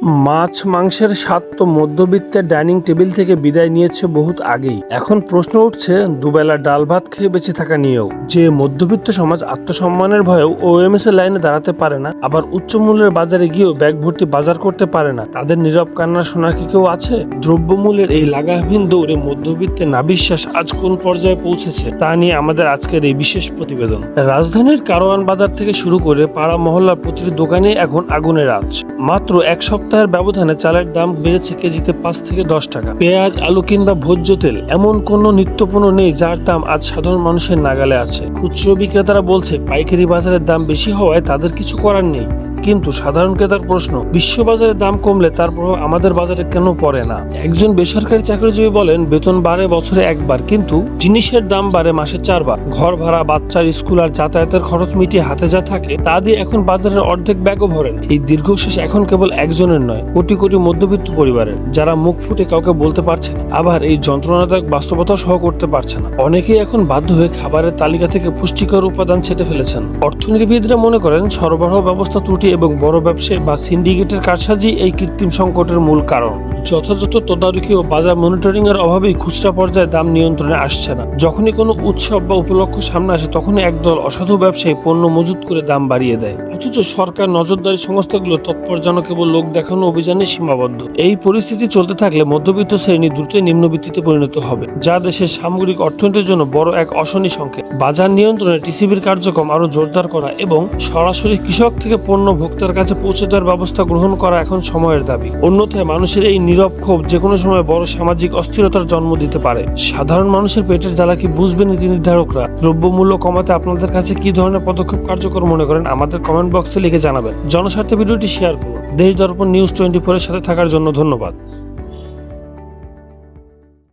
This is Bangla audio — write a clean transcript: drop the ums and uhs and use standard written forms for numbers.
মাছ মাংসের স্বাদ তো মধ্যবিত্তের ডাইনিং টেবিল থেকে বিদায় নিয়েছে বহুত আগেই। এখন প্রশ্ন উঠছে দুবেলা ডাল ভাত খেয়ে বেঁচে থাকা নিয়েও। যে মধ্যবিত্ত সমাজ আত্মসম্মানের ভয়েও ওএমএস এর লাইনে দাঁড়াতে পারে না, আবার উচ্চ মূল্যের বাজারে গিয়েও ব্যাগ ভর্তি বাজার করতে পারে না, তাদের নীরব কান্না শোনার কি কেউ আছে? দ্রব্যমূল্যের এই লাগামহীন দৌড়ে মধ্যবিত্তের নাভিশ্বাস আজ কোন পর্যায়ে পৌঁছেছে তা নিয়ে আমাদের আজকের এই বিশেষ প্রতিবেদন। রাজধানীর কারওয়ান বাজার থেকে শুরু করে পাড়া মহল্লার প্রতিটি দোকানে এখন আগুনের আঁচ। মাত্র এক সপ্তাহের ব্যবধানে চালের দাম বেড়েছে কেজিতে 5 থেকে 10 টাকা। পেঁয়াজ, আলু কিংবা ভোজ্য তেল এমন কোনো নিত্যপণ্য নেই যার দাম আজ সাধারণ মানুষের নাগালে আছে। খুচরো বিক্রেতারা বলছে পাইকারি বাজারের দাম বেশি হওয়ায় তাদের কিছু করার নেই, কিন্তু সাধারণ ক্রেতার প্রশ্ন, বিশ্ববাজারে দাম কমলে তার প্রভাব আমাদের বাজারে কেন পড়ে না? একজন বেসরকারি চাকরিজীবী বলেন, বেতন বাড়ে বছরে একবার, কিন্তু জিনিসের দাম বাড়ে মাসে 4 বার। ঘর ভাড়া, বাচ্চার স্কুল আর যাতায়াতের খরচ মিটিয়ে হাতে যা থাকে তা দিয়ে এখন বাজারের অর্ধেক ব্যাগও ভরে না। এই দীর্ঘশ্বাস এখন কেবল একজনের নয়, কোটি কোটি মধ্যবিত্ত পরিবারের, যারা মুখ ফুটে কাউকে বলতে পারছে না, আবার এই যন্ত্রণাদায়ক বাস্তবতা সহ করতে পারছে না। অনেকেই এখন বাধ্য হয়ে খাবারের তালিকা থেকে পুষ্টিকর উপাদান ছেটে ফেলেছেন। অর্থনীতিবিদরা মনে করেন সরবরাহ ব্যবস্থা ত্রুটি এবং বড় ব্যবসায়ী বা সিন্ডিকেটের কারসাজি এই কৃত্রিম সংকটের মূল কারণ। যথাযথ তদারকি ও বাজার মনিটরিং এর অভাবেই খুচরা পর্যায়ে দাম নিয়ন্ত্রণে আসছে না। যখনই কোনো উৎসব বা উপলক্ষ সামনে আসে তখনই একদল অসাধু ব্যবসায়ী পণ্য মজুত করে দাম বাড়িয়ে দেয়, অথচ সরকার নজরদারি সংস্থাগুলো তৎপর যেন কেবল লোক দেখানো অভিযানে সীমাবদ্ধ। এই পরিস্থিতি চলতে থাকলে মধ্যবিত্ত শ্রেণী দ্রুতই নিম্নবিত্তিতে পরিণত হবে, যা দেশের সামগ্রিক অর্থনীতির জন্য বড় এক অশনি সংকেত। বাজার নিয়ন্ত্রণে টিসিবির কার্যক্রম আরো জোরদার করা এবং সরাসরি কৃষক থেকে পণ্য ভোক্তার কাছে পৌঁছে দেওয়ার ব্যবস্থা গ্রহণ করা এখন সময়ের দাবি। অন্যথায় মানুষের এই নীরব ক্ষোভ যেকোনো সময় বড় সামাজিক অস্থিরতার জন্ম দিতে পারে। সাধারণ মানুষের পেটের জ্বালা কি বুঝবে নীতি নির্ধারকরা? দ্রব্যমূল্য কমাতে আপনাদের কাছে কি ধরনের পদক্ষেপ কার্যকর মনে করেন আমাদের কমেন্ট বক্সে লিখে জানাবেন। জনস্বার্থে ভিডিওটি শেয়ার করুন। দেশ দর্পণ নিউজ 24 এর সাথে থাকার জন্য ধন্যবাদ।